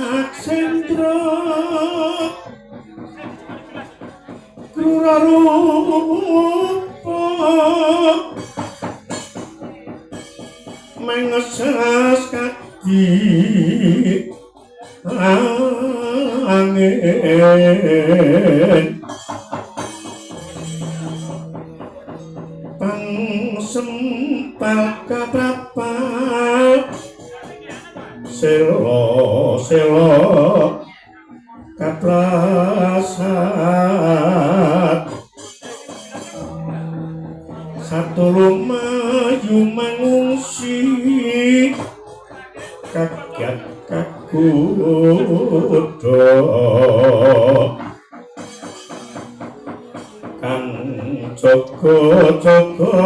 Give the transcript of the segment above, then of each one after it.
saksendra krurarupa mengesas kadi angin pangsempal kaprapal selo kaprasat satulung mayu mangungsi kaget kakudo kang jaga-jaga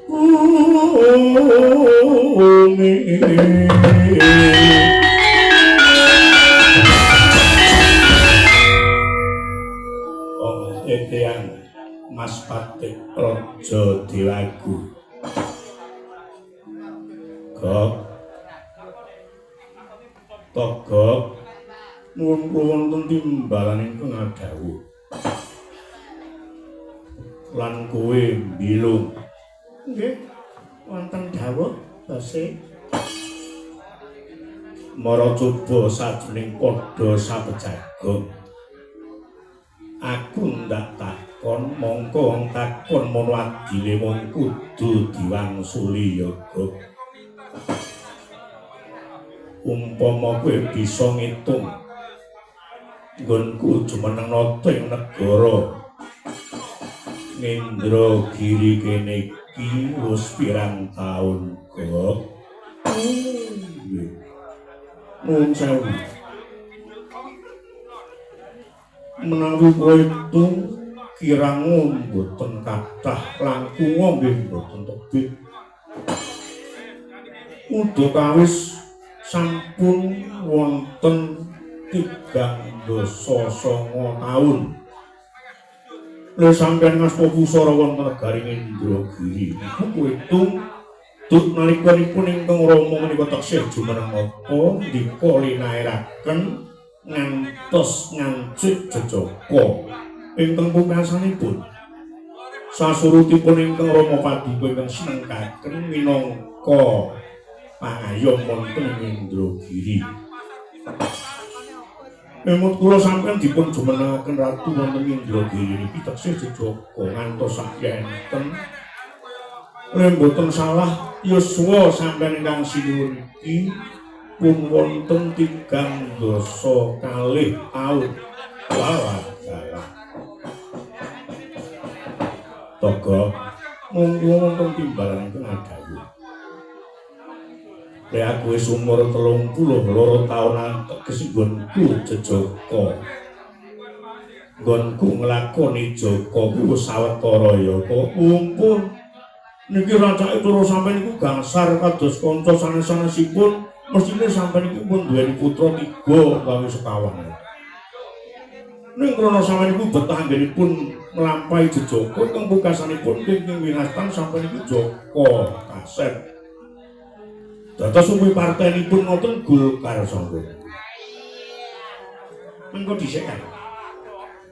bumi. Eteang Mas Patik Raja Dewagu Gok Togok nuwun wonten timbalan ingkang adhawuh lan kowe mbilung nggih wonten dawuh base mara coba sajroning padha sabejagong aku ndak takon mongko wong takon mono adile wong kudu diwangsuli yoga umpama kowe bisa ngitung nggonku jumeneng nata ing negara Indragiri kene iki wis pirang taun kok nuwun sewu menawi kowe itu kirang mboten kathah langkung nggih mboten tebih udakawis sampun wonten 39 taun lha sampeyan ngasta pusara wonten negari Indragiri niku kowe itu tut nalikanipun ingkang Rama menika taksih jumeneng napa ndika linairaken ngantos ngancik jejaka ingkang pungkasanipun sasurutipun ingkang Rama Paduka ingkang sinengkaken minangka pangayom wonten ing Indragiri. Emut kula sampeyan dipun jumenengaken ratu wonten Indragiri niki taksih jejaka ngantos sakienten. Lha mboten salah yuswa sampeyan ingkang sinuwun iki pun wonten 39 taun lawadalah togo munggu wonten timbalan ingkang adhawuh lha aku wis umur 32 taun antekes nggonku jejaka nggonku nglakoni jaka kuwi wis sawetara ya kok mumpun niki racake turu sampeyan iku gangsar kados kanca sanes-sanesipun mestine sampeyan iki pun duweni putra 3 gawe sekawan. Ning krana sampeyan iku betah anggenipun nglampahi jejaka ingkang pungkasanipun ing winastan sampeyan iki Jaka Kaset. Dados umpi partenipun ngoten Golkar sampun. Mengko dhisik kan.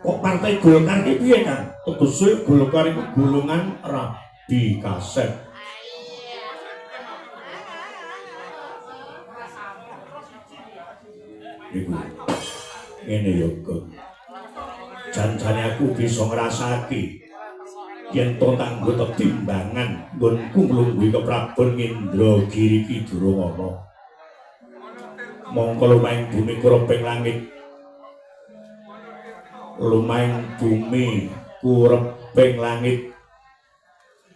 Kok partai Golkar iki piye kan? Tegese Golkar iku golongan Rabi Kaset. Iku ngene yo kok janjane aku bisa ngrasake yen to kanggo timbangan nggonku mlungguhi keprabon Indragiri iki durung ana mongko lumaing bumi kureping langit lumaing bumi kureping langit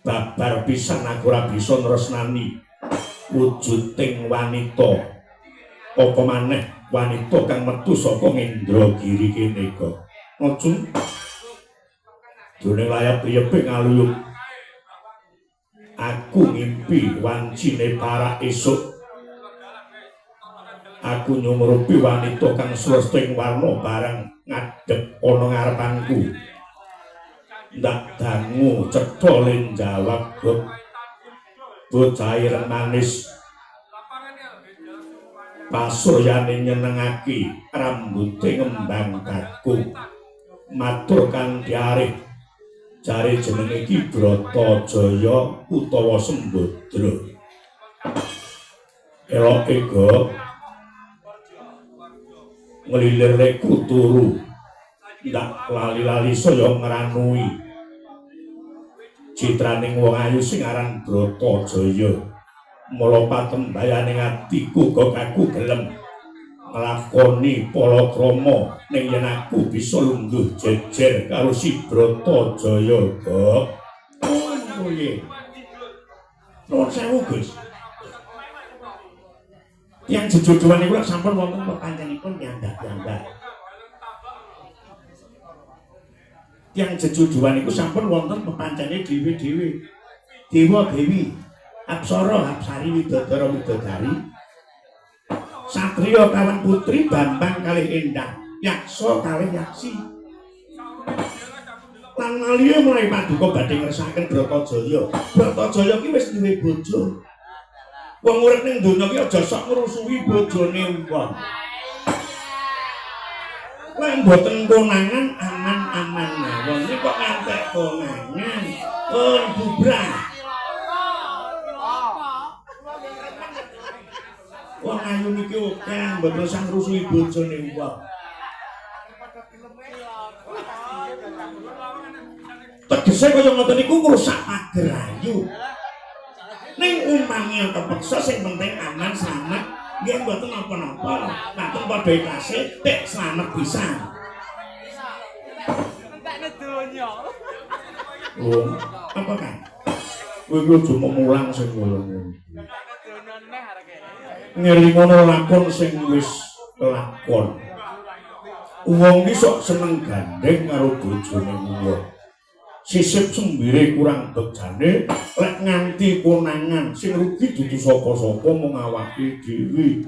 babar pisan aku ora bisa nresnani wujuding wanita apa maneh wanita kang metu saka Indragiri kene kok. Aja. Dene layap yepik ngaluyuk. Aku ngimpi wancine para esuk. Aku nyumurupi wanita kang sresting warna barang ngadhep ana ngarepanku. Ndak dangu cetha len jawab kok. Bocah ireng manis pasuryane nyenengake rambuté ngembang kaku matur kanthi arif jare jenenge iki Bratajaya utawa Sembadra eloke go nglilir kuturu ndak lali-lali saya ngranui citraning wong ayu sing aran Bratajaya mula patembayaning atiku kok aku gelem nglakoni palakrama ning yen aku bisa lungguh jejer karo si Bratajaya kok. Oh iya. Nuwun sewu Gus. Yang jejodohan niku sampun wonten pepanjenipun piyambak-piyambak. Yang jejodohan niku sampun wonten pepancene dhewe-dhewe. Dewa Dewi, Apsara Apsari Widodara Widodari. Satriya kawan putri Bambang kalih Endang, Yaksa kalih Yaksi. Lan maliya mulai paduka badhe ngersakaken Bratajaya. Bratajaya ki wis duwe bojo. Wong urip ning donya ki aja sok ngrusuhi bojone wong. Lah mboten konangan aman-aman mawon. Iki kok ngantek konangan. Oh, bubrah. Wong ayu niki akeh mboten usah ngrusuhi bojone wong. Tegese kaya ngoten niku ngrusak pager ayu. Ning umpamane kepeksa sing penting aman selamat, nggih mboten napa-napa. Patung padha ikhlase tek selamat pisan. Entekne donya. Oh, apa kan? Kowe iki aja mulang sing ngono. Ngelingono lakon sing wis lakon. Wong iki sok seneng gandeng karo bojone wong. Sisip sembire kurang begane lek nganti konangan sing rugi dudu sapa-sapa mung awake dhewe.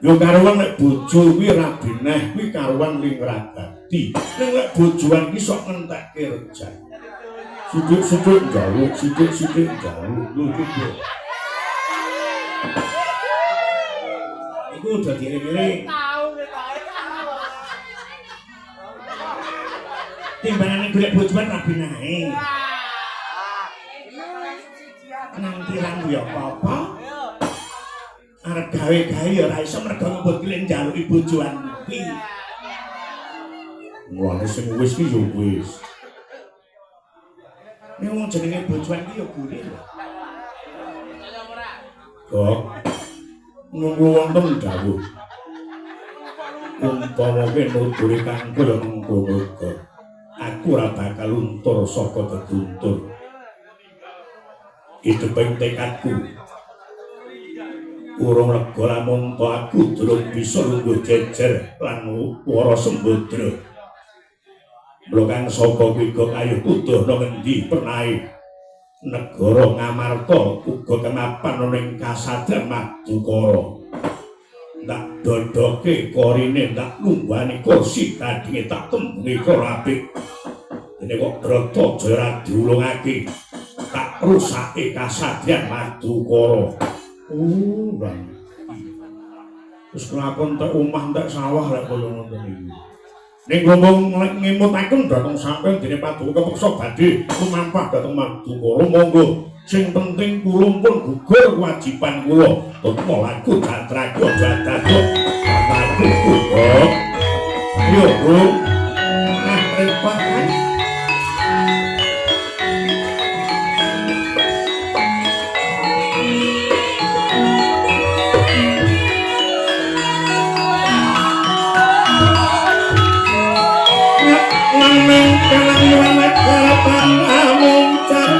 Yo karuan nek bojo kuwi ra beneh kuwi karuan lingragati. Ning lek bojoan ki sok ngentekke rejak. Sithik-sithik njaluk, sithik-sithik njaluk. Lho iki. Iku udah diri-diri. Timbangan golek bojoan ra benahe. Nanti rambu ya apa-apa. Arep gawe-gawe ya ora iso mergo ngebut ki njaluki bojoan kuwi. Wah, sing wis ki yo wis. Nek wong jenenge bojoan ki yo gurih lho. Kok nunggu wonten dawuh. Umpama nuturi kanggo ya mengkono kok. Aku ora bakal luntur saka keguntur. Hiduping tekadku. Urung lega lamun aku durung bisa lungguh jejer lan wara Sembadra. Blokang saka kuwi kok ayo kuduhna ngendi penahe. Negara Ngamarta uga kenapan ning kasadran Madukara. Tak dodoke korine tak lunggani kursi kadinge tak tembungi karo apik. Dene kok Bratajaya ora diulungake. Tak rusake kasadran Madukara. Bang. Terus kelakon tak omah tak sawah lek kaya ngoten iki. Ning ngomong ngemutaken dhateng sampeyan dene Paduka kepeksa badhe lumampah dhateng Madukara monggo. Sing penting kula pun gugur kewajiban kula. Tutma laku jantraku aja daduk. Laku kok. Yo, Bro. Nah, repot kan. Nang kalang yumet kalapan amuncar.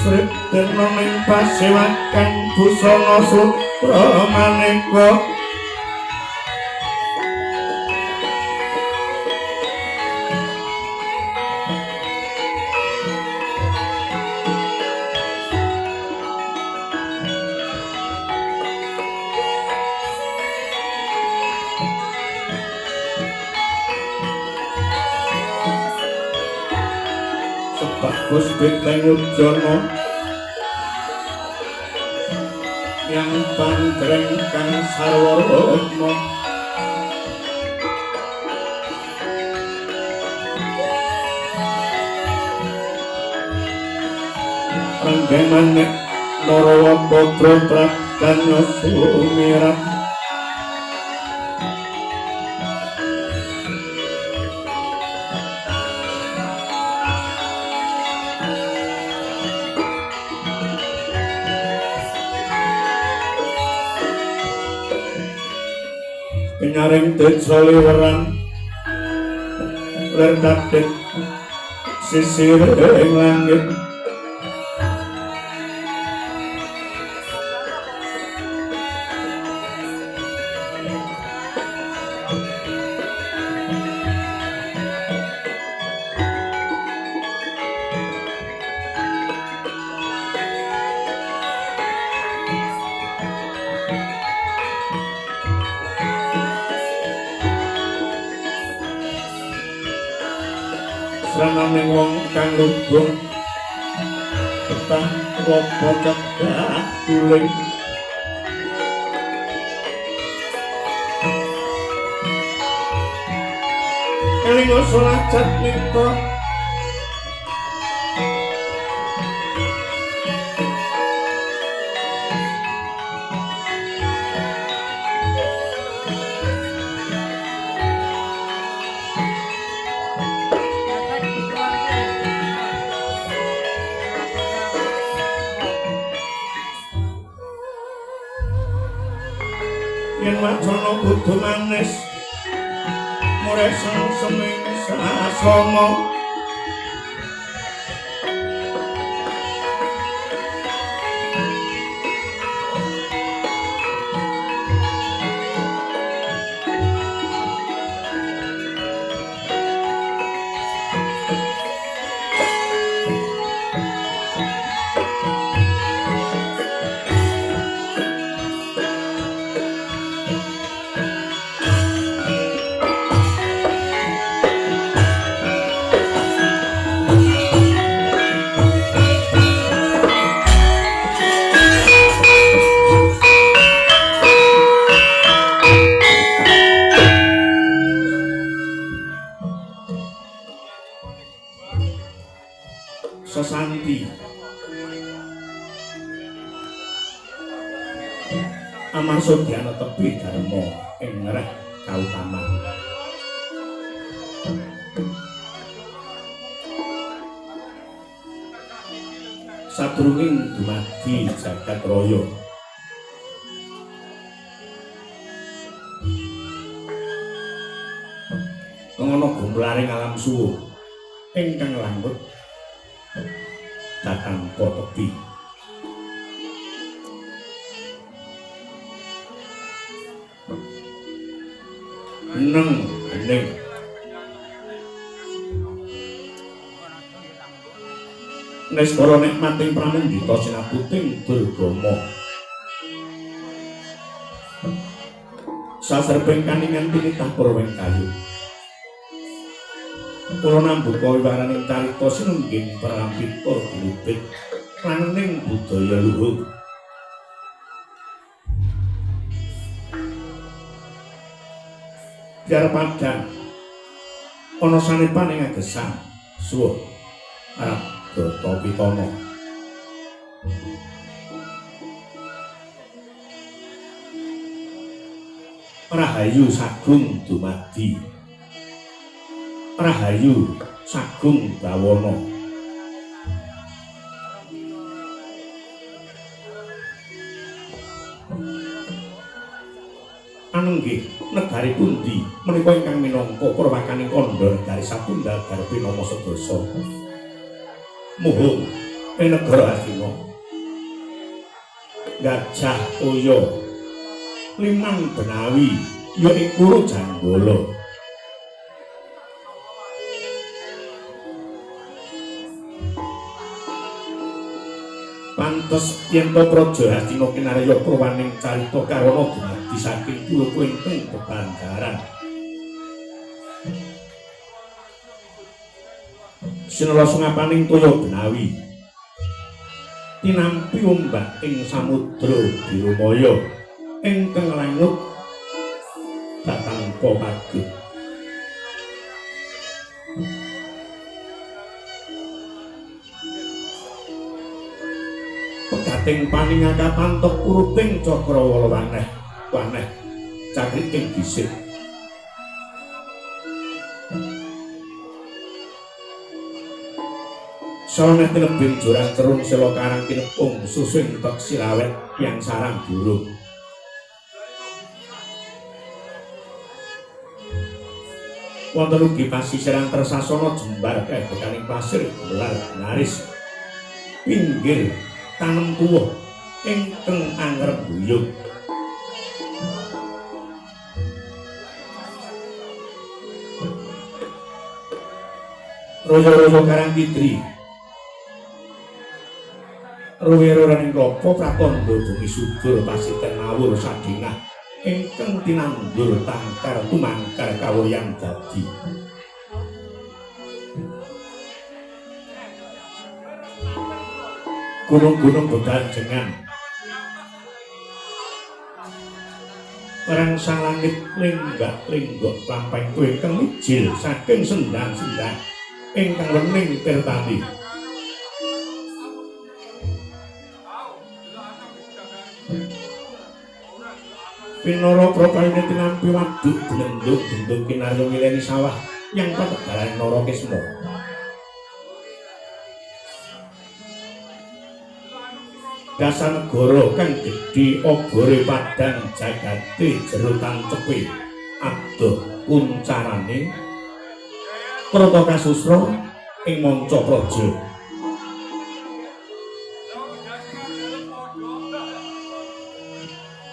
Sriptirna ning pasewakan busana sutra maneka Bagus Bitengudana yang pangreng kang sarwana Renggemane Narawa Putra Pradanya Sumirat nyaring desa liweran ler dadet sisir ing langit sananing wong kang lubung petang apa cegah tuling eling salajat nika yen wacana kudu manis muresang seming sasana sesanti Amarsodyana tebi dharma ing ngereh kautaman sadurunging dumadi jagat raya ngono gumlaring alam suwung ingkang langut datang tepi neng neng Neskara nikmating pramundita sinaputing Durgama sasrebing kaningan tinitah Purwing Kayu kula nambuka wiwaraning carita sinungging Prampita Glubit langning budaya luhur biar padang ana sanepaning agesang suwuh arep Data Pitana Rahayu Sagung dumadi Rahayu Sagung Bawana Anenggih negari pundi menika ingkang minangka purwakaning kandha negari satunggal garpi nama sedasa muhung ing negara Astina Gajah Uya Limang Benawi ya iku Janggala. Pantes yen to Praja Hastina kinarya prawaning carita karana dumadi saking kula ingkang bebandaran. Sinara sungapaning toya Benawi tinampi ombak ing samudra Birumaya ingkang langut tanpa pageh. Pegating paningaka pantok uruping Cakrawala waneh cakriking gisik. Saweneh tinebing joras cerung sela karang kinepung susing tek silawet yang sarang burung. Wonten ugi pasisiran Tresasana jembar kaebekaning pasir gelar naris pinggir tanem tuwuh ingkang anger buyung. Royo-royo Karang Kidri Ruwira-ruwiraning klapa pratandha bumi subur pasiten ngawur sadingah ingkang tinandur tangkar tumangkar kawuryan dadi. Gunung-gunung bebanjengan rangsang langit lenggak-lenggok lampahing ingkang mijil saking sendang-sendang ingkang wening tirtani. Pinara Prapaine tinampi waduk blenduk-blenduk kinarya mileni sawah yang pategalan Narakisma. Dasar negara kang gedhe obore padang jagate jero tancepe adoh kuncarane Prata kasusra ing manca praja.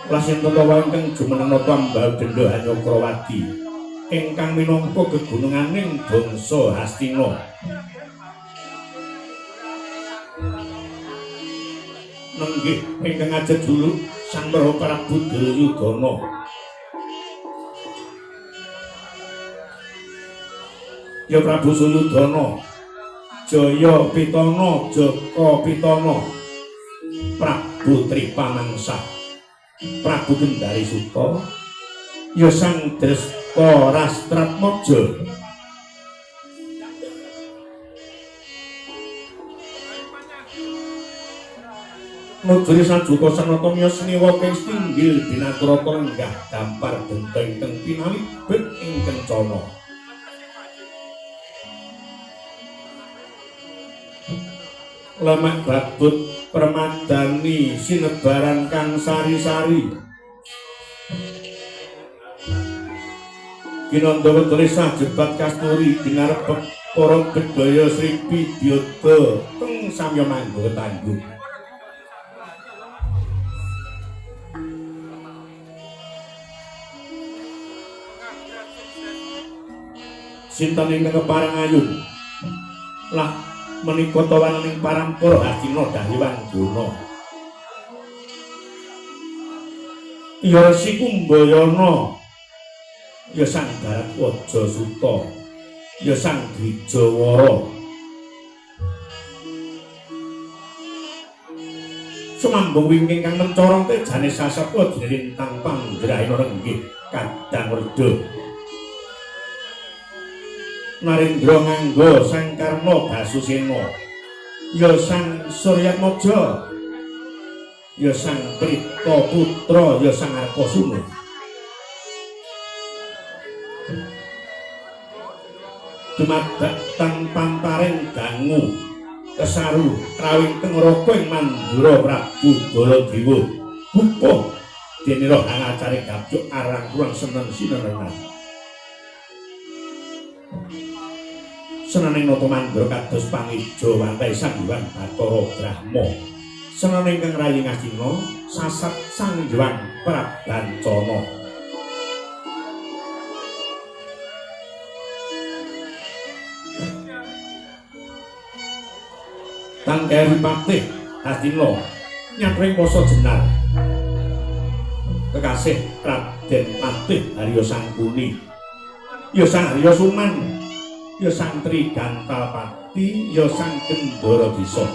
Lasin tetawa ingkang jumeneng Tambah Denda Hanyakrawadi ingkang minangka gegununganing bangsa Hastina. Nenggih ingkang ajeng dulu Sang Prabu Duryudana. Ya Prabu Sulyudana, Jaya Pitana, Jaka Pitana, Prabu Tripamangsah, Prabu Gendari Suta, ya Sang Dresta Rastratmaja. Nudri sajuta sanata miyos seniwa kang tinggil binaturata lenggah dampar benta ingkang pinalibet ing kencana. Lemak babut permadani sinebaran kang sari-sari. Kinanda wedhus sajebat kasturi ginarepek para bedhaya Sri Widyata teng samya mangga tangguh. Sinten ingkang kepareng ayun lah menika tawaning parampara Hastina Dahyang Guna. Ya Si Kumbayana, ya Sang Bharatwaja Suta, ya Sang Dwijawara. Sumambung wingking kang mencorong tejane sasapa dinintang panggrahina renggih kadang werda. Narendra nganggo Sang Karna Basusena, ya Sang Suryatmaja, ya Sang Prita Putra, ya Sang Arkasuna. Dumadak tang pamparing dangu kesaru rawing teng raka ing Mandura Prabu Baladewa upa dene roh angacare gabjuk arang kurang seneng sinerengan. senaning nata mandra kados pangijo wantai Sanghyang Bathara Brahma senaning kang rayi ngastina sasat Sanghyang Prabancana Tan Keri Patih Hastina nyapring pasa jenar kekasih Raden Patih Harya Sangkuni ya Sang Harya Suman ya Sang Trigantalpati ya Sang Gendara Disa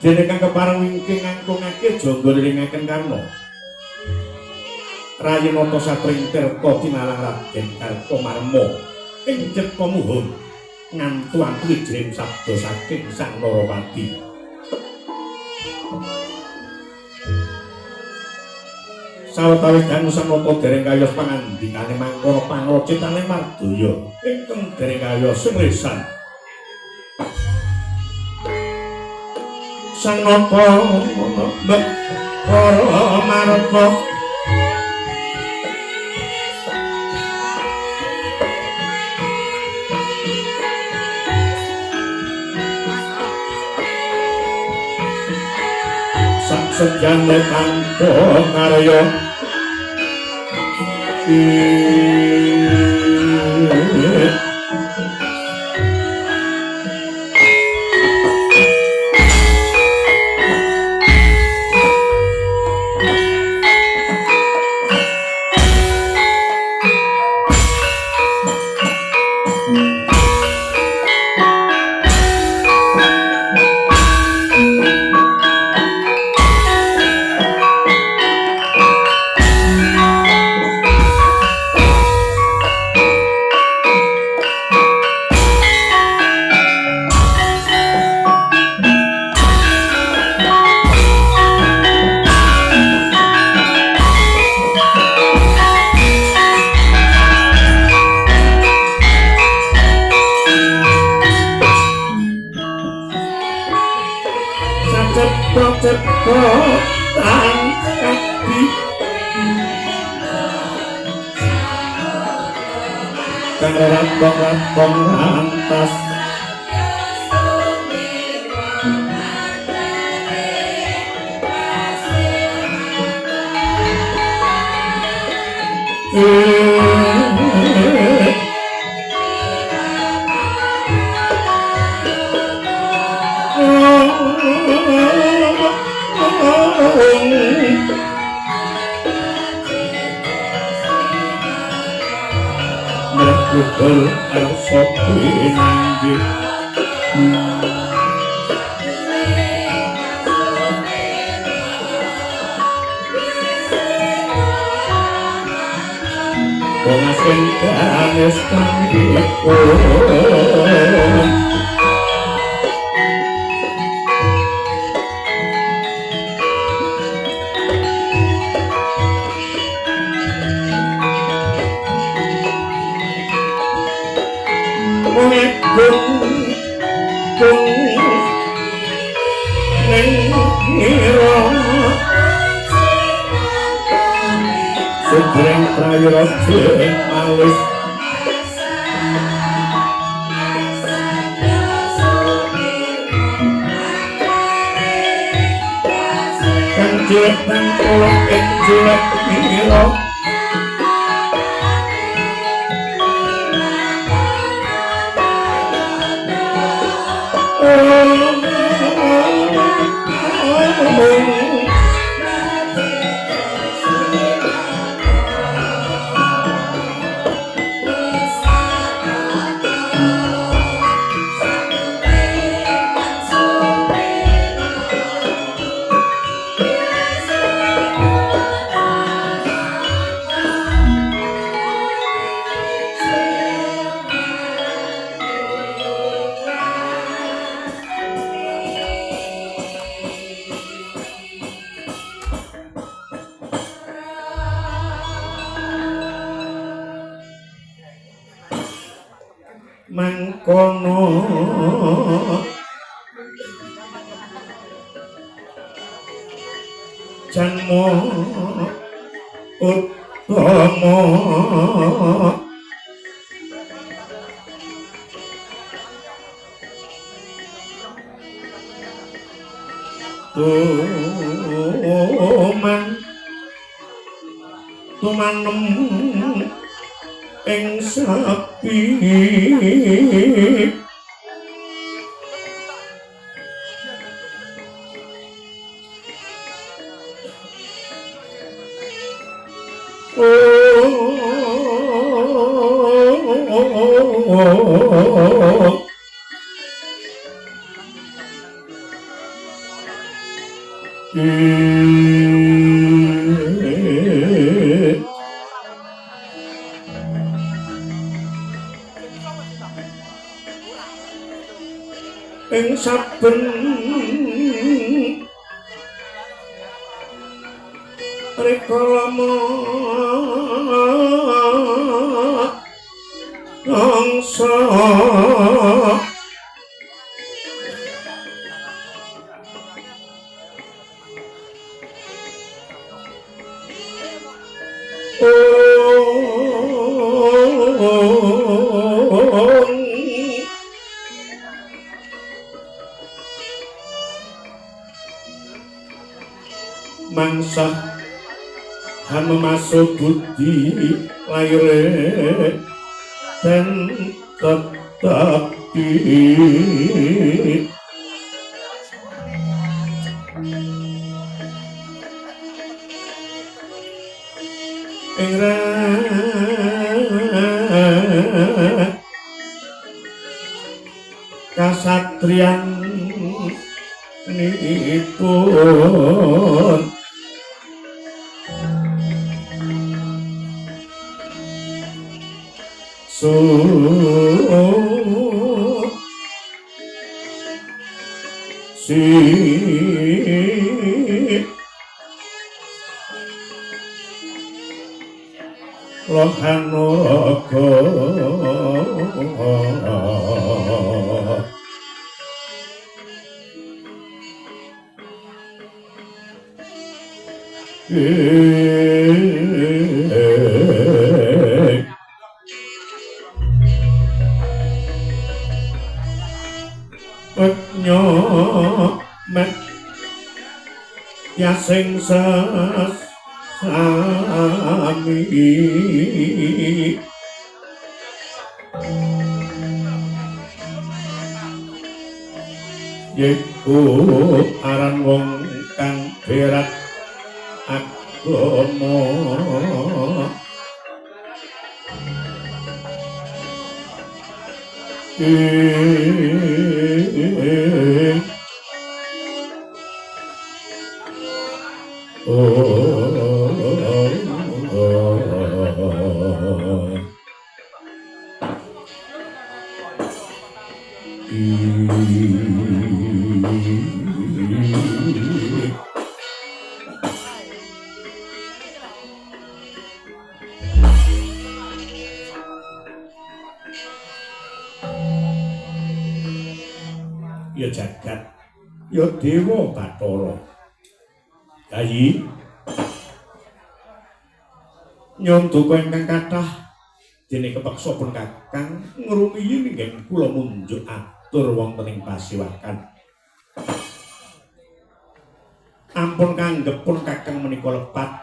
dene kang kepareng wingking ngangkungake jangga liringaken karna Rayanata Satring Tirta tinalang Raden Kartomarma ing cipta muhun ngantu-antu ijrim sabda saking Sang Narawati sawetawis dangu samata dereng kayos pangandikane mangkono pangrocitane Mardaya ingkang dereng kayos senglesan Sang Napa para marpa sejane tanpa karya Rantong lantas Betul arsa pinanggih Pengasih danes kanggihipun Sugeng prayiraja alus kanjeng kula ing jilat mira mangkono janmo Rama tumanem ing sapi ing saben rekalama angsa mangsa hama masuk budi laire dan tetapi kasatriyan nipun si Lohanoraga Nyo met yasing sami yeku aran wong kang berat agama ya jagat ya dewa Bathara Yayi nyuwun duka ingkang kathah dene kepeksa pun Kakang ngrumiyi nggih kula munjuk atur wonten ing pasiwakan ampun kanggepun Kakang menika lepat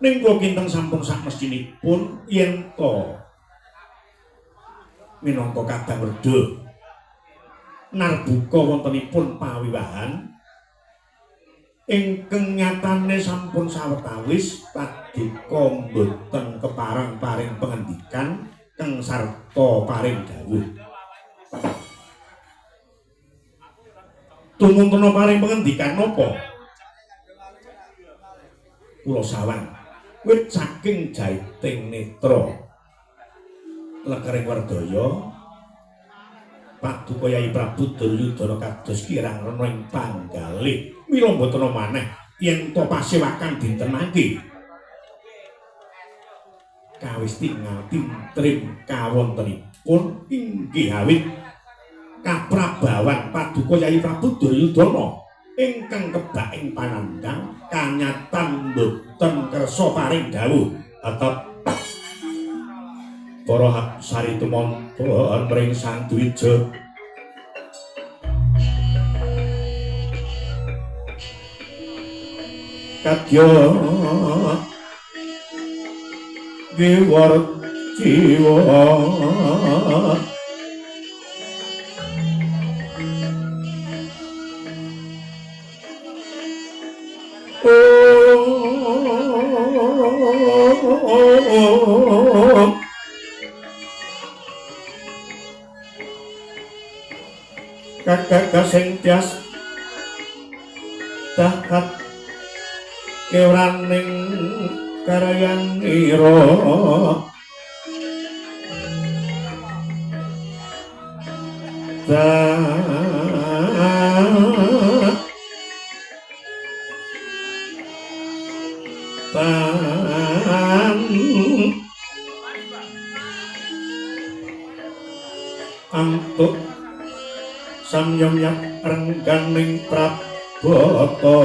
ning kula kinten sampun sakmestinipun yen to minangka kadang werda narbuka wontenipun pawiwahan ingkang nyatane sampun sawetawis paduka mboten kepareng paring pangandikan kang sarta paring dawuh tumuntuna paring pangandikan napa kula sawang wit saking jaiting netra lekering Wardaya Paduka Yai Prabu Duryudana kados kirang rena ing panggalih mila mboten maneh yen to pasewakan dintenake kawis tinggal tintrim kawontenipun inggih awit kaprabawan Paduka Yai Prabu Duryudana ingkang kebak ing panandang kanyatan boten kersa paring dawuh tetep para sari tumangsa mring Sang Dwija kadya gewar jiwa kakak sing tias dahat kewraning karayan ira antuk samyamyak rengganing prabata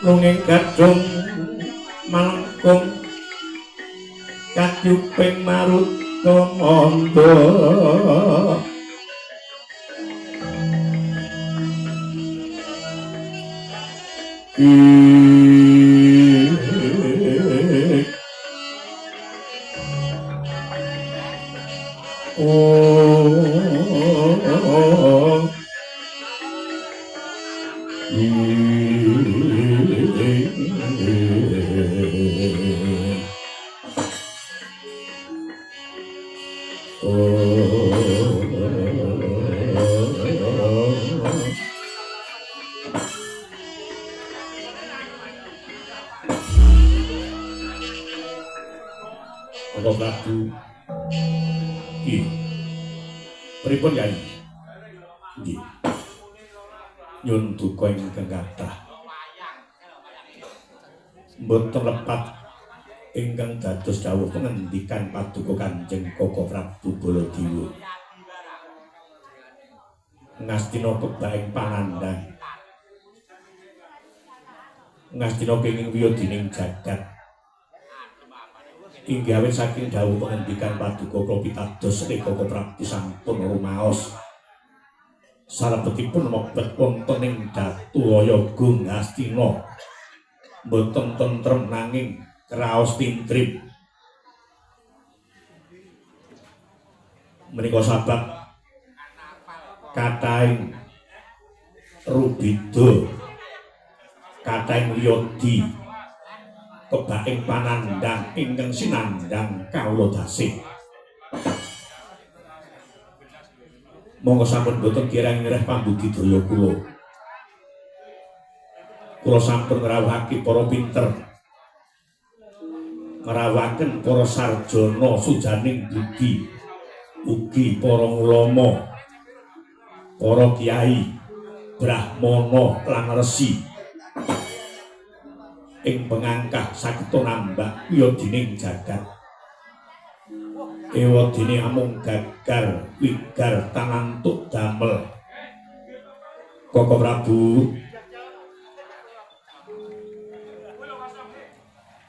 lunging gadung malengkung kadyuping maruta manda Bapak Prabu, pripun Kyai? Nggih. Nyun duka ingkang kathah. Mboten lepat ingkang dados dawuh pangandikan paduka Kanjeng Koko Prabu Baladewa. Ngastina kebak ing panandhang. Ngastina kenging wiyadining jagat. Inggih awit saking dawuh pangandikan paduka kula pitados Koko Prabu sampun rumaos salebetipun mobet wonten ing Datu Ayaga Ngastina mboten tentrem nanging kraos tintrip menika sabab kathahing rubida kathahing wiyadi kebaking panandhang ingkang sinandhang kawula dasih. Monggo sampun boten kirang ngreh pambudidaya kula. Kula sampun ngrawuhake para pinter. Ngrawuhaken para sarjana sujaning budi, ugi para ulama, para kiai, brahmana lan resi. Ing pengangkah sageta nambah wiyadining jagat ewadene amung gagar wigar tanantuk damel Koko Prabu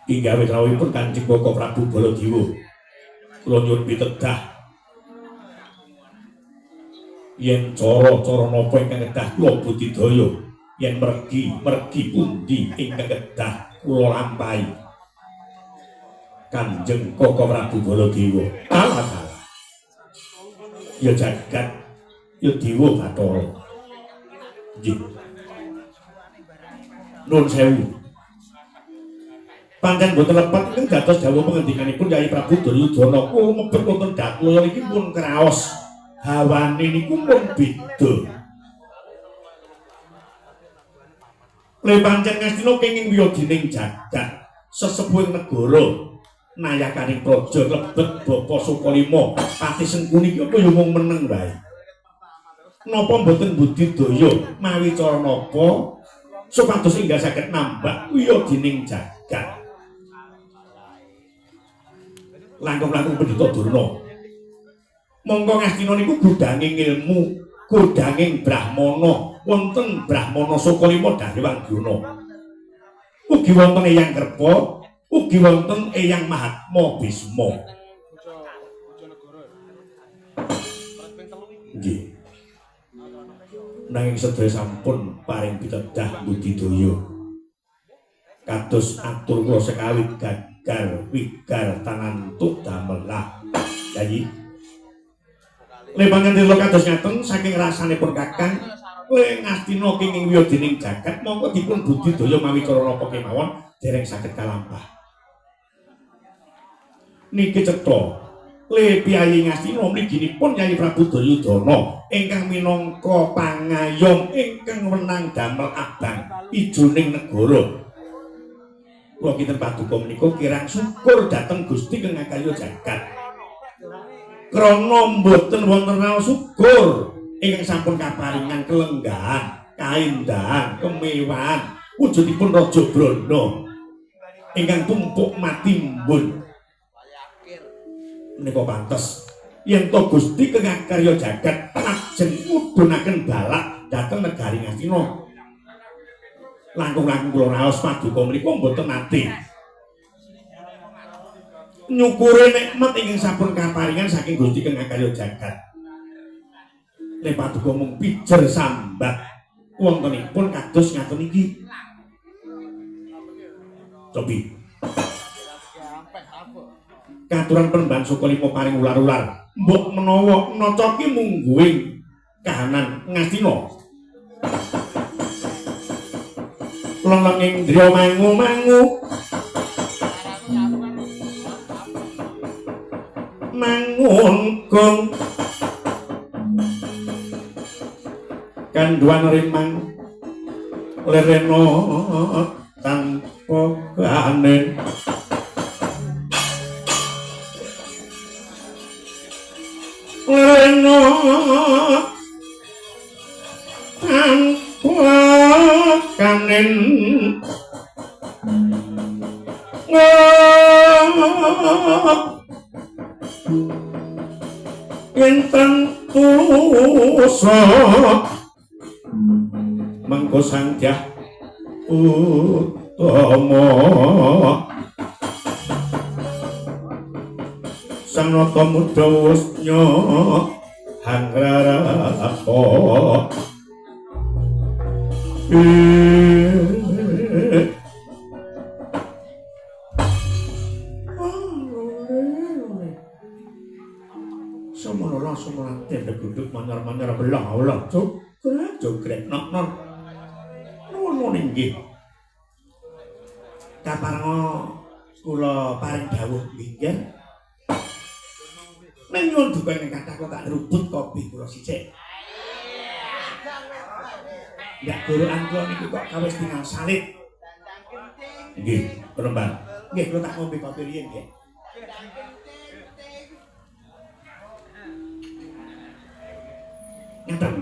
inggih awit rawuhipun Kanjeng Koko Prabu Baladewa kula nyuwun pitedah yen cara-cara napa ingkang kedah kula budidaya yen mergi pundi ingkang kedah kula lampahi Kanjeng Koko Prabu Baladewa. Alah. Ya jagat ya dewa Bathara. Nggih. Nuwun sewu. Pancen boten lepat ing dados dawuh pangandikanipun Kyai Prabu Duryudana kula mebet wonten Dakula niki pun kraos. Hawane niku pun beda. Le pancen Ngastina kenging wiyadining jagat sesepuhing negara nayakaning praja lebet Bapa Sukalima Pati Sengkuni iki apa ya mung meneng wae. napa mboten budidaya mawi cara napa supados enggal saged nambah wiyogining jagat. Langkung-langkung Pendhita Durna. Monggo Ngastina niku gudanging ilmu, gudanging Brahmana, wonten Brahmana Sukalima Dharma Wanggana. Ugi wonten Eyang Kerpa, ugi wonten Eyang Mahatma Bisma. Nggih. Nanging sedaya sampun paring pitedah budidaya. Kados atur kula sekawit gagar wigar tanantuk damelah. Yayi. Lepangan dilo kados ngaten saking rasanipun Kakang le Ngastina kenging wiyogining jagat mongko dipun budidaya mawi cara napa kemawon dereng saged kalampah. Niki cetha le Piyayi Ngastina mliginipun Yayi Prabu Duryudana ingkang minangka pangayom ingkang wenang damel abang ijoning negara. Kula kinten paduka menika kirang syukur dhateng Gusti Kang Karya Jagat. Krana mboten wonten raos syukur ingkang sampun kaparingan kelenggahan, kaendahan, kemewahan wujudipun Raja Brana ingkang tumpuk matimbun. Menika pantes yen to Gusti Kang Karya Jagat lajeng mudhunaken balak dhateng negari Ngastina. Langkung-langkung kula raos paduka menika mboten nate nyukure nikmat ingkang sampun kaparingan saking Gusti Kang Karya Jagat. Nek paduka mung pijer sambat wontenipun kados ngaten iki. Cobi. Katuran Penemban Sukalima paring ular-ular. Mbok menawa naca ki mungguing kahanan Ngastina. Lelenging driya mangu-mangu mangungkung kanduan rimang lerena tanpa kanen lerena tanpa kanen intan tusa mangko sandyah utama sang nata muda wusnya hangrarapa semono semono tende duduk manyar-manyar belah-belah jogrek nok-nok nuwun inggih kaparenga kula paring dawuh nggih nek nyuwun duka ing kathah kula tak rubut kopi kula sithik ndak gorokan kula niku kok kawis tinggal salit nggih Penemban nggih kula tak ngombe kopi riyen nggih. Ngaten.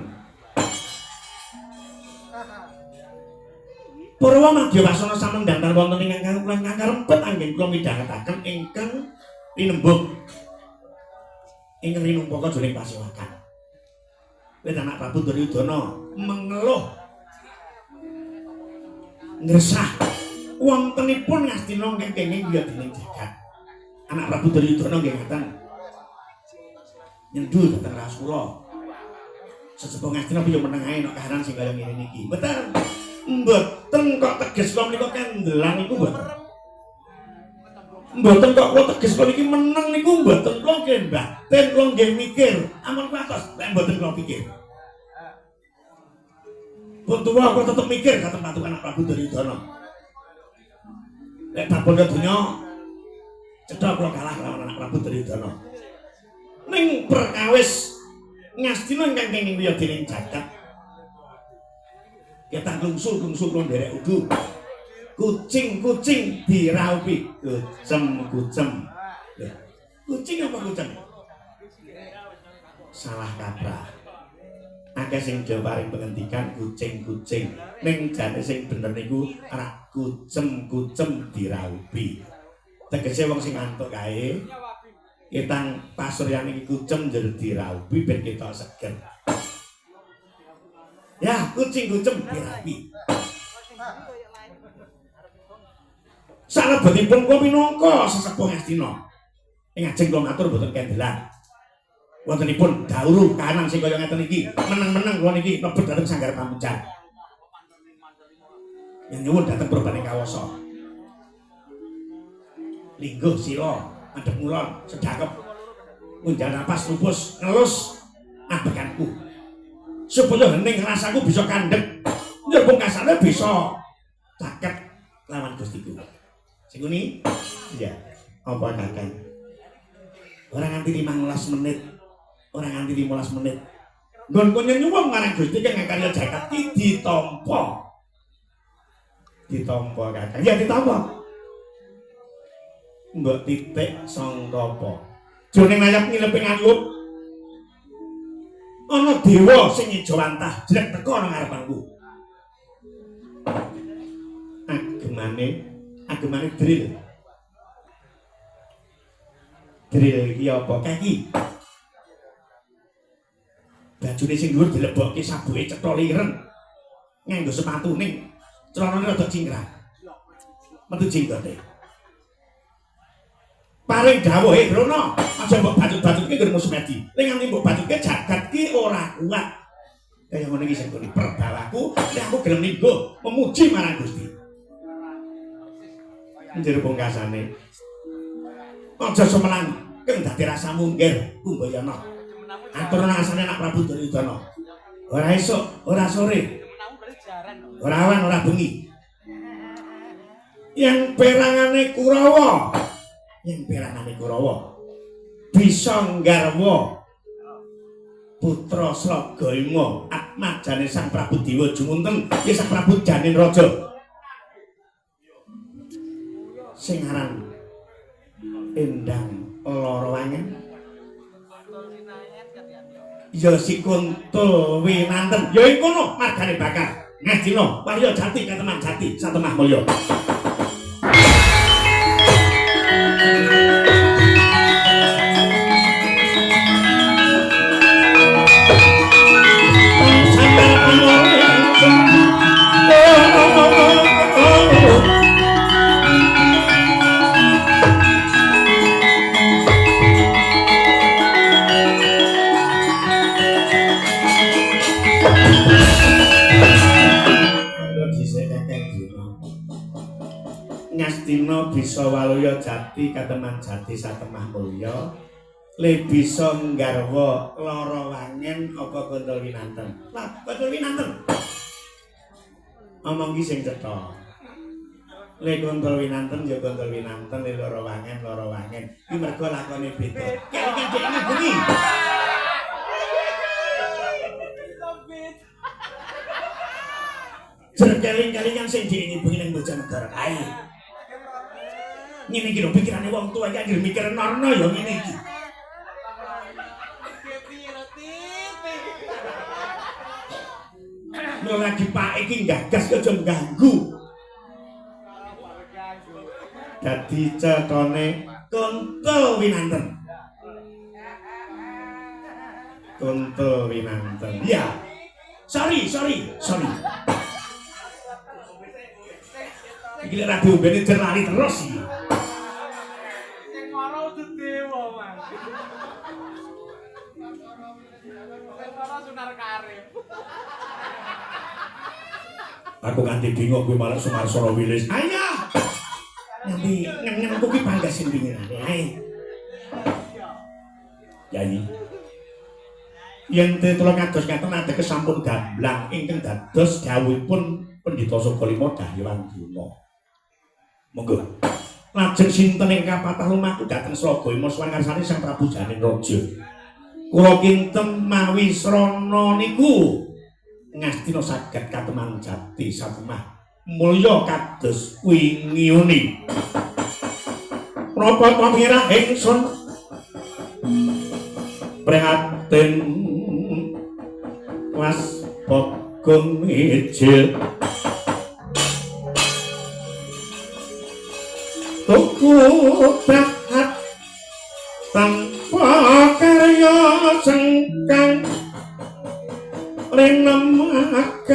Purwa Madya Wasana samendhanten wonten ing ingkang karempet anggen kula midhangetaken ingkang tinembung ingkang rinumpaka jroning pasewakan. Wit anak Prabu Duryudana mengeluh ngresah wontenipun Ngastina ingkang kenging wiyogining jagat. Anak Prabu Duryudana nggih ngaten. Nyendul dhateng raos kula. Sesepuh Ngastina piye meneng ae nek kahanan sing kaya ngene niki. Mboten. Mboten kok teges kula menika kandelan niku mboten. Mboten kok kula teges kula niki meneng niku mboten kula nggih mbaten kula nggih mikir. Ampun kuwatos nek mboten kula pikir. Pun tuwa kula tetep mikir dhateng patuk anak Prabu Duryudana. Nek babon donya cedhak kula kalah lawan anak Prabu Duryudana. Ning perkawis Ngastina ingkang kenging wiyogining jagat. Kita klungsul-klungsul kula nderek udu. Kucing-kucing diraupi, kucem-kucem. Kucing apa kucing? Salah kaprah. akeh sing do paring pengendikan kucing-kucing ning jane sing bener niku ora kucem-kucem diraupi. Tegese wong sing ngantuk kae ketang pasuryan iki kucem njero diraupi ben ketok seger. Ya, kucing-kucem diraupi. Salebetipun kula minangka sesepuh Astina. Ing ajeng kula matur boten kendelan. Wontenipun dawuh kanang sing kaya ngeten iki, meneng-meneng kula niki mlebet dhateng sanggar pamujan. Yen nyuwun dhateng Purbane Kawasa. Lingguh sila, madhep ngulon, sedakep. Ngunjal napas lupus, ngelus ambekanku. Supaya hening rasaku bisa kandhek. Ya pungkasane bisa caket lawan Gustiku. Sing ngene? Iya. Apa kakang? Ora nganti 15 menit. Ora nganti 15 menit. Nggonku nyuwun marang Gusti kang karya jagat iki ditampa. Ditampa kakang. Ya ditampa. Mbok titik sangkapa. Jroning layap ngileping ayub. Ana dewa sing ijo wantah jrek teka nang ngarepanku. Agemane drill. Drill iki apa kaki? Bajune sing dhuwur dilebokke sabuke cetha liren. Nganggo sepatu ning celanane rada cingkrang. Metu jenggote. Paring dawuh Rono, aja mbok batut-batutke nggon Musmedi. Ning nganti mbok batutke jagat ki ora kuat. Kaya ngene iki sing kene perbawaku, nek aku gelem lingguh memuji marang Gusti. Njero pungkasane aja semelang keng dadi rasa mungkir Kumbayana atur nasane anak Prabu Duryudana ora esuk ora sore ora awan ora bengi yang perangane Kurawa bisa nggarwa putra Slagayama atmajane Sang Prabu Dewa Jumunten ya Sang Prabu Janin Raja sing aran Endang Lorowangen ya si Kuntul Winanten ya iku no margane bakar ngadina Wahya Jati Katemang Jati satemah mulya Ngastina bisa Waluya Jati Katemang Jati satemah mulya le bisa nggarwa Lorowangen apa Kuntul Winanten. Lah, Kuntul Winanten. Omong ki sing cetha. Le Kuntul Winanten ya Kuntul Winanten, le Lorowangen. Iki mergo lakone beda. Kek ini bunyi. Jerkeling-kelingan sing diingi-bengi ning Bojonegoro kae. Ngene iki lho pikirane wong tuwa iki anggere mikir norno ya ngene iki. Lho lagi Pak iki gagas aja ganggu. Dadi cetone Kuntul Winanten. Kuntul Winanten. Ya. Sorry. Iki lek ra diombene lali terus iki. Sing ora udah dewa, Mas. Sing ora Sunar Karim. Aku nganti bingung kuwi malah Sumarsana Wilis. Ayah. Nanti ngen-ngen aku ki panggasin pingirane. Ae. Yayi. Yen tetulung kados ngaten adeges sampun gamblang ingkang dados dawuhipun Pendhita Sukalima Dahyawan Duna. Monggo. Lajeng sinten ingkang kapatah lumaku dhateng Slagayama swangarsane Sang Prabu Janin Raja. Kula kinten mawi srana niku ngastina saged katemang jati satemah mulya kados wingiyune. Menapa pamirah ingsun prihatin was pokong ijil tuku dahat tanpa karya sengkang rinemakan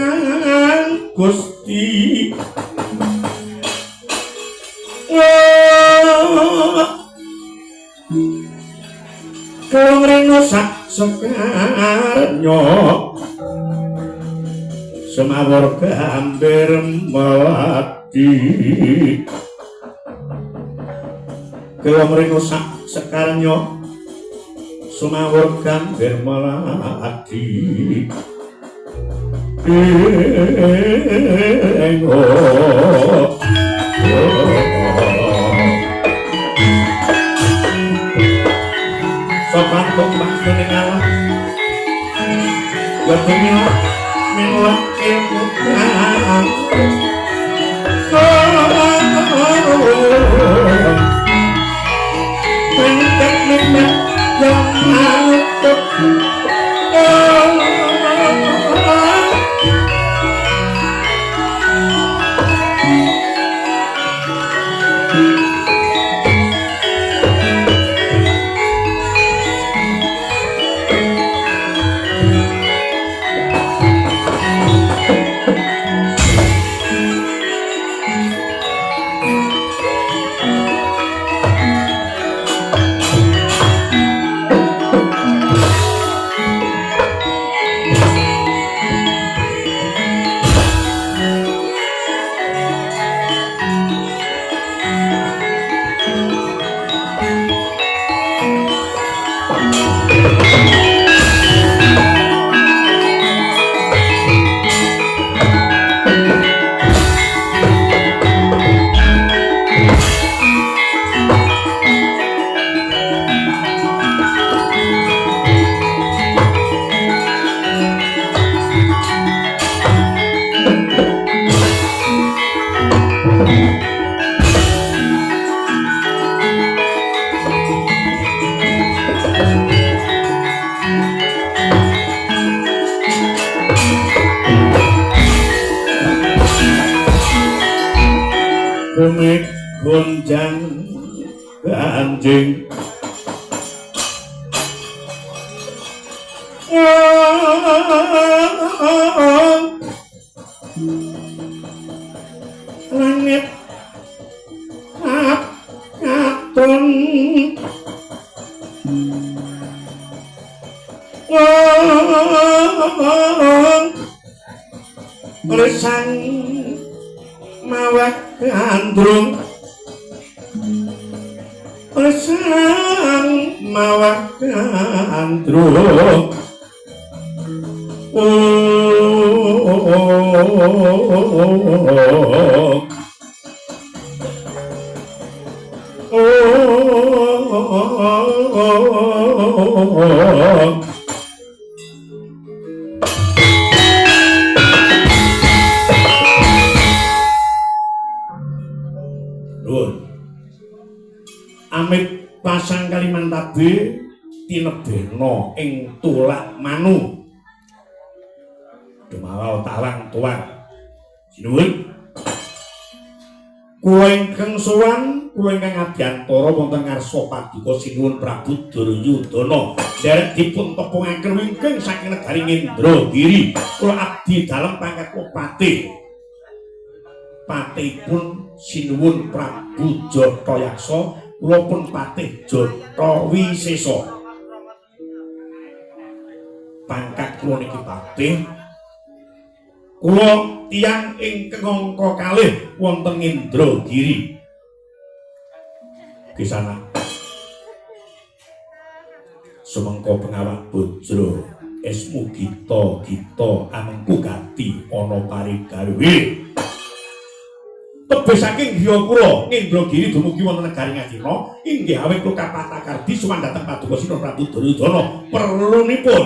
Gusti kang rena sak sekarnya semawur gambir melati kang rena sak sekarnya semawur gambir melati sopan tumbang kuning alam bertemu minuak ilmu pengkat minyak yang manutuk Kumik gonjang anjing langit katon resang mawak andrung resang mawak andrung amit pasang Kalimantabe tinebena ing tulak manu Demawau tawang tuan sinuwun kula ingkang sowan kula ingkang adyantara wonten ngarsa paduka sinuwun Prabu Duryudana derek dipun tepungaken wingking saking negari Indragiri kula abdi dalem pangkat Patih patihipun sinuwun Prabu Jatayaksa kula pun Patih Jatawisesa pangkat kula niki Patih kula tiyang ingkang angka kalih wonten Indragiri kisana sumangka pengawak Bajra esmu gita amengku gati ana parigawe tebih saking griya kula Indragiri dumugi wonten negari Ngastina inggih awit kula kapatakardi sumandhateng paduka Sina Prabu Duryudana perlunipun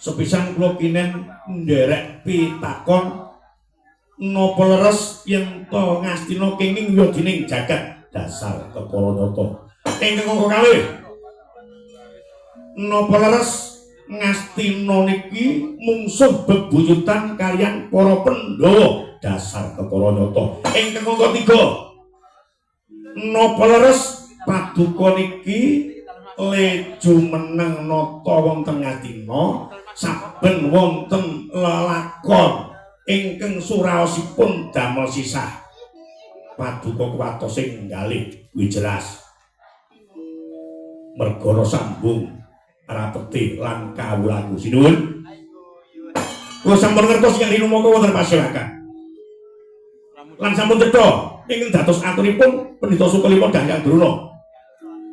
sepisan kula kinen nderek pitakon napa leres yen to Ngastina kenging yadining jagat dasar kepala nyata ingkang angka kalih napa leres Ngastina niki mungsuh bebuyutan kalian para Pandhawa dasar kepara nyata ingkang angka 3 napa leres paduka niki leju meneng nata wonten Ngastina saben wonten lelakon ingkang suraosipun damel sisah paduka kuwatos sing nggalih kuwi jelas mergana sambung rapeti lan kawulaku sinuwun kula sampun ngertos yen rinumaka wonten pasewakan lan sampun cetha ingkang dados aturipun Pendhita Sukalima Dahyang Druna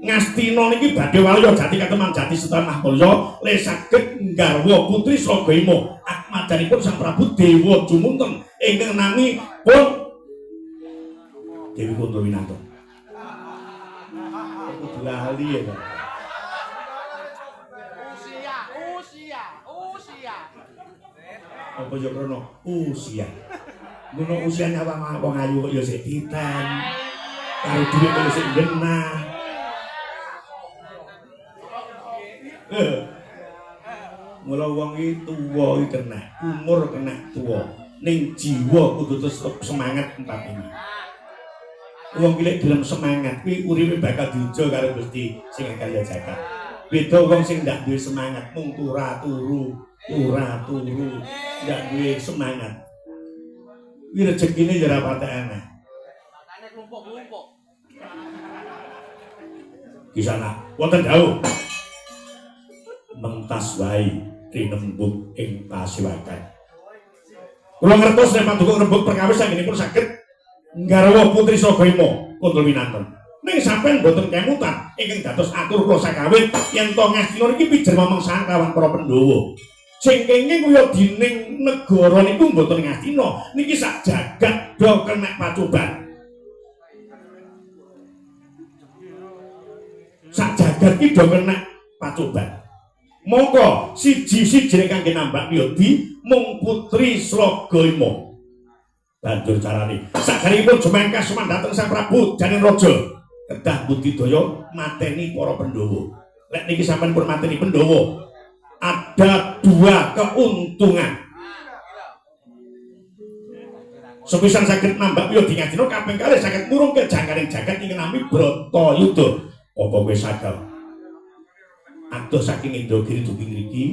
Ngastina niki badhe walya jati kateman jati setan Mahkaya le saged nggarwa putri Sragaima akmadanipun Sang Prabu Dewa Jumunten ingkang nami pun Dewi Kuntrowinanto kudu lali ya Pak apa yo krono usia ngono usiane wong ayu kok yo sik ditan karo dhuwit kok sik genah mula wong iki tuwa iki kena umur kena tuwa ning jiwa kudu terus semangat empat ini wong iki gelem semangat kuwi uripe bakal diuja karo Gusti sing kaya jagat beda wong sing ndak duwe semangat mung turu ndak duwe semangat kuwi rezekine ya ora patek ana klumpuk-klumpuk di sana wonten dawuh mentas wae tinembung ing pasewakan kula ngertos nek paduka rembug perkawis sagenipun saged nggarwa putri Sragaima Kuntrowinanten ning sampean boten kemutan ingkang dados atur kula sakawit yen to Ngastina niki pijer mamangsahan kelawan para Pandhawa sing kenging kaya dining negara niku mboten Ngastina niki sak jagat do kena pacoban sak jagat iki do kena pacoban mongko siji-siji kangge nambah yodi mung putri Sragaima banjur carane sagaripun jumangkas sumandateng Sang Prabu Janenraja kedah budidaya mateni para Pandhawa lek niki sampean pun mateni Pandhawa ada dua keuntungan sepisan saged nambah yodi Ngastina kaping kalih saged murungke jangkaring jagat ingkang nami Bratayuda apa kowe sadar adoh saking Indragiri dugi ngriki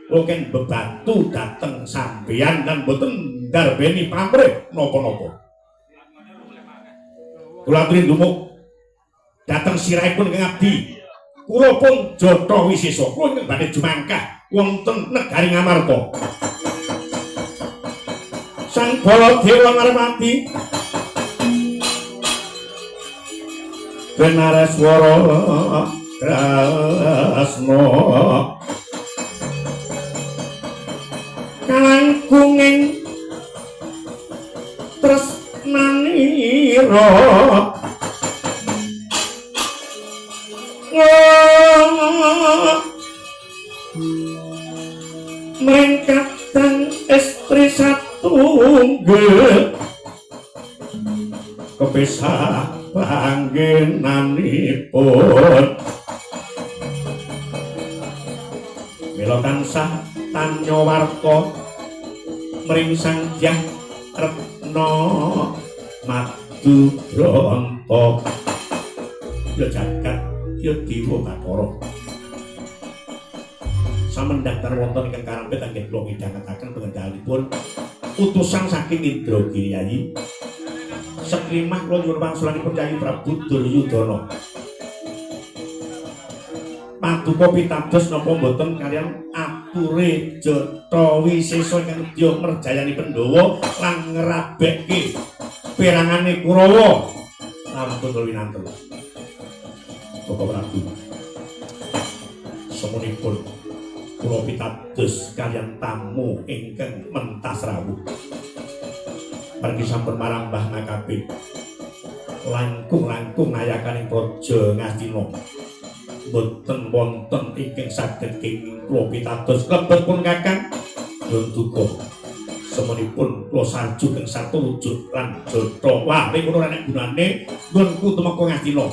loken bebantu dateng sampeyan lan boten ndarbeni pamrih napa-napa kula aturi ndumuk dateng sirahipun Kang Abdi kula pun Jata Wisesa kula ingkang badhe jumangkah wonten negari Ngamarta Sang Baladewa ngarepati Benareswara Krasna kalangkunging tresnanira mengkatan istri satunggal kepisah panggenanipun mila tansah tanyawarta mring Sang Hyang Retna Madubranta ya jagat ya dewa Bathara samendhatan wonten ingkang karampit anggen kula midhangetaken pengendalipun utusan saking Indragiri Yayi seklimah kula nyuwun wangsulanipun Yayi Prabu Duryudana paduka pitados napa mboten kaliyan ature Jata Wisesa ingkang nedya merjayani Pandhawa lan ngrabekke perangane Kurawa lan Kuntrowinanten Bapak Prabu semunipun kula pitados kaliyan tamu ingkang mentas rawuh pergi sampun marang Mbah Nakabe langkung-langkung nayakaning praja Ngastina boten wonten ingkang saged kenging kula pitados klebetipun Kakang nyuwun duka semunipun kula sarju keng sarta wujud lan Jata wah ning ngono nek gunane nggonku temeka Ngastina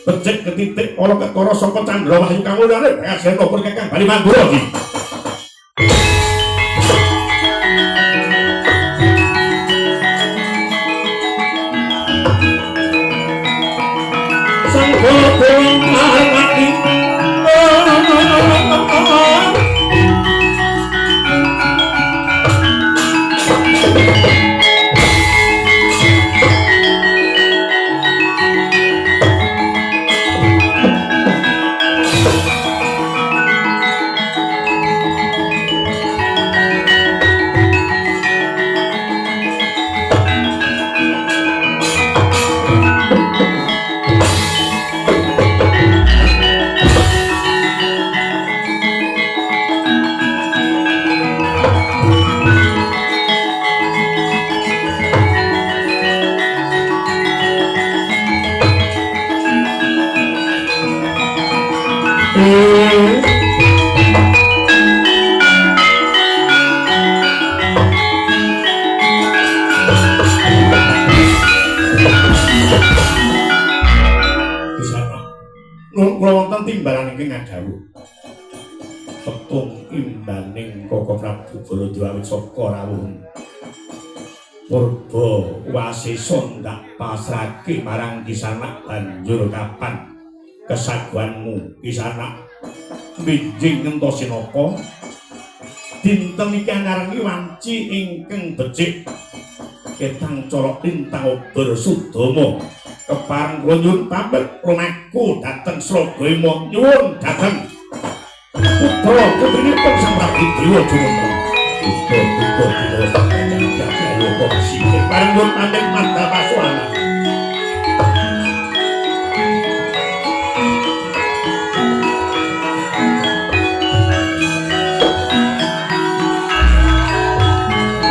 becik ketitik ana ketara saka Candra Wahyu kang ulane Bagasena pun Kakang Bali Mandura iki. Sang Dewa Marwati timbalan ingkang ngadawu petung imbaning Koko Prabu Baladewa awit saka rawuh purba wasesa ndak pasrahke marang Kisanak banjur kapan kesaguanmu Kisanak binjing ngentosi napa dinten iki ngarengi wanci ingkang becik ketang corok lintang obor Sudama kepareng kula nyuwun pamit lumaku dhateng Surabaya nyuwun dhateng putra putrinipun Sang Prabu Dewa Jumana uga dina sampeyan kok sing pareng nyuwun pamit mantap pasuwana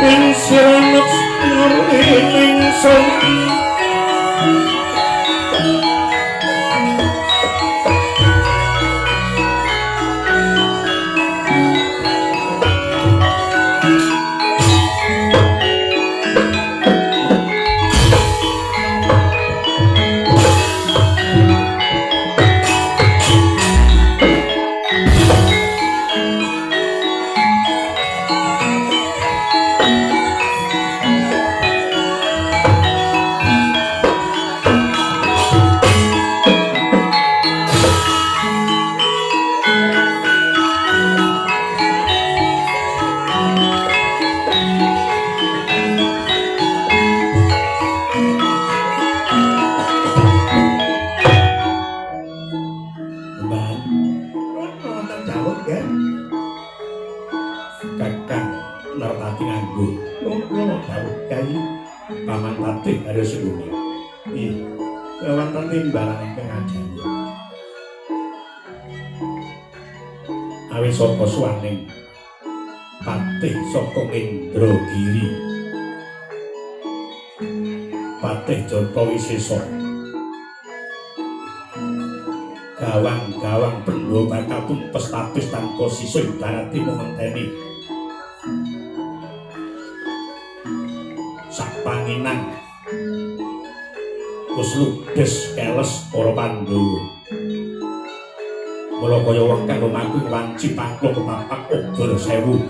ing sirana nur ing sun saka swaning patih saka Indragiri patih Jata Wisesa gawang-gawang bendha bakal tumpes tapis tanpa sisa ibarate ngenteni sapanginan wis ludes keles para Pandhawa mula kaya wong kang lumaku wanci pangko kepapak obor sewu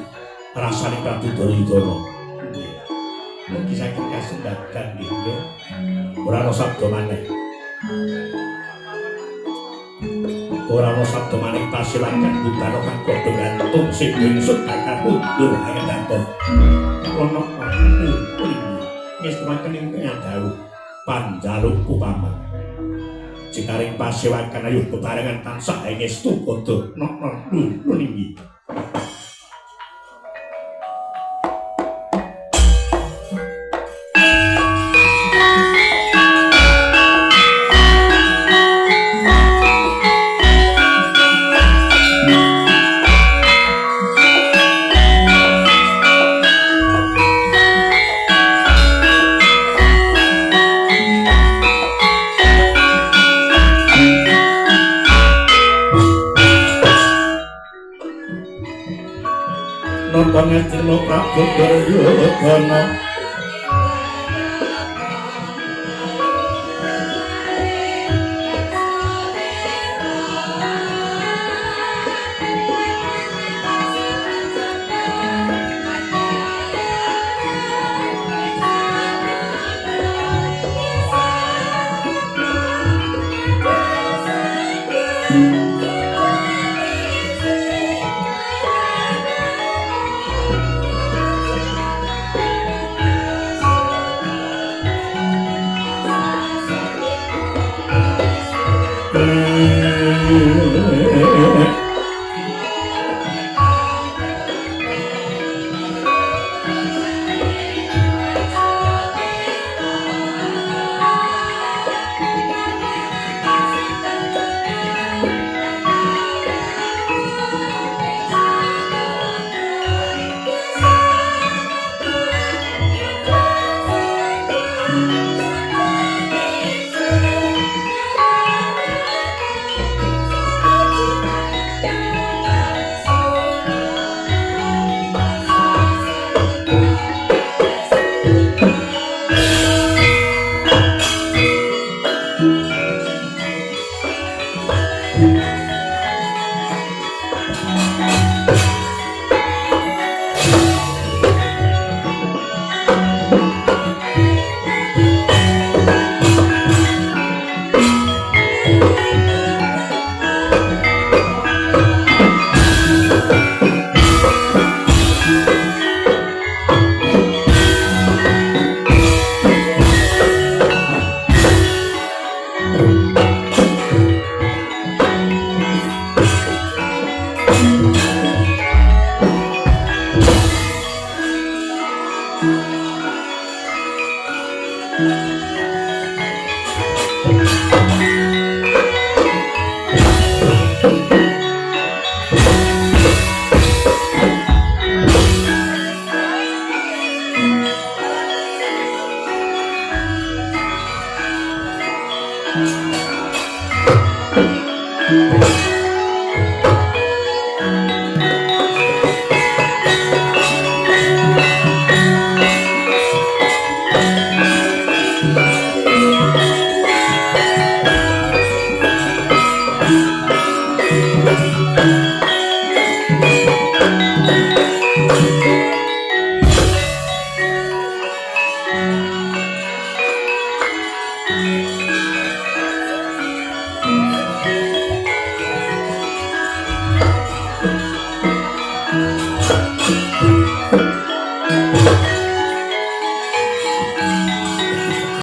rasane Prabu Duryudana mugi saking kasendadan nggih ora ana sabda maneh ora ana sabda maneh pasilakan budana kang padha gantung sing ingsun bakal mundur hayang danten ana wis temen ing dawuh panjalukku paman cikaring pasewakan ayo bebarengan tansah estu padha nok ninggi Pangestu Prabu Duryudana